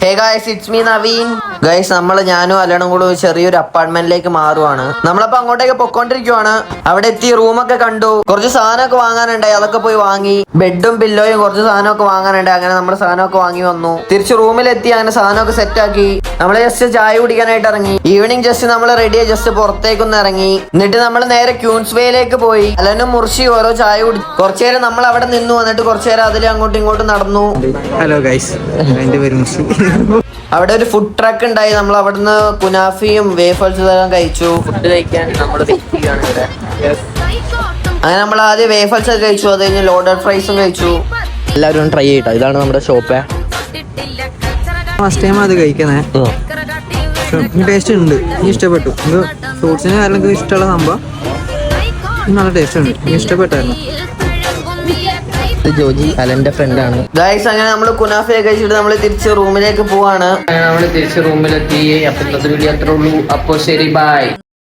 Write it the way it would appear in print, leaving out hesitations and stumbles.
Hey guys, it's me Naveen. Guys, ഞാനും അലണും കൂടെ ചെറിയൊരു അപ്പാർട്ട്മെന്റിലേക്ക് മാറുവാണ്. നമ്മളപ്പോ അങ്ങോട്ടേക്ക് പൊക്കോണ്ടിരിക്കുവാണ്. അവിടെ എത്തി റൂമൊക്കെ കണ്ടു. കുറച്ച് സാധനമൊക്കെ വാങ്ങാനുണ്ടായി, അതൊക്കെ പോയി വാങ്ങി. ബെഡും പില്ലോയും കുറച്ച് സാധനമൊക്കെ വാങ്ങാനുണ്ടായി. അങ്ങനെ നമ്മൾ സാധനമൊക്കെ വാങ്ങി വന്നു. തിരിച്ച് റൂമിലെത്തി അങ്ങനെ സാധനമൊക്കെ സെറ്റ് ആക്കി. നമ്മൾ ജസ്റ്റ് ചായ കുടിക്കാനായിട്ട് ഇറങ്ങി. ഈവനിങ് ജസ്റ്റ് നമ്മൾ റെഡിയായി ജസ്റ്റ് പുറത്തേക്കൊന്ന് ഇറങ്ങി. എന്നിട്ട് നമ്മൾ നേരെ ക്യൂൻസ് വേയിലേക്ക് പോയി. അലനും മുർഷി ഓരോ ചായ കുടി. കുറച്ചു നേരം നമ്മൾ അവിടെ നിന്നു. എന്നിട്ട് കുറച്ചു നേരം അതിൽ അങ്ങോട്ടും ഇങ്ങോട്ടും നടന്നു. ഹലോ ഗൈസ്, എന്റെ പേര് മുർഷി. അവിടെ ഒരു ഫുഡ് ട്രക്ക് ഉണ്ടായി. നമ്മൾ അവിടുന്ന് കുനാഫിയും വേഫൽസും എല്ലാം കഴിച്ചു. ഫുഡ് കഴിക്കാൻ നമ്മൾ അങ്ങനെ നമ്മൾ ആദ്യം വേഫൽസ് ഒക്കെ കഴിച്ചു. അത് കഴിഞ്ഞ് ലോഡഡ് ഫ്രൈസും കഴിച്ചു. എല്ലാവരും ട്രൈ ചെയ്യട്ടോ. ഇതാണ് നമ്മുടെ ഷോപ്പ്. ഫസ്റ്റ് ടൈം അത് കഴിക്കുന്നേ. ടേസ്റ്റ് ഉണ്ട്, ഇഷ്ടപ്പെട്ടു. ഫ്രൂട്ട്സിന് കാരണം ഇഷ്ടമുള്ള സംഭവം. നല്ല ടേസ്റ്റ് ഉണ്ട്, ഇഷ്ടപ്പെട്ടായിരുന്നു. ജോജി അലന്റെ ഫ്രണ്ടാണ്. ഗൈസ്, അങ്ങനെ നമ്മൾ കുനാഫയൊക്കെ കഴിച്ചിട്ട് നമ്മൾ തിരിച്ച് റൂമിലേക്ക് പോവാണ്. നമ്മൾ തിരിച്ച് റൂമിലെത്തി. അപ്പൊ ഇന്നത്തെ വീഡിയോ അത്രേ ഉള്ളൂ. അപ്പൊ ശരി, ബൈ.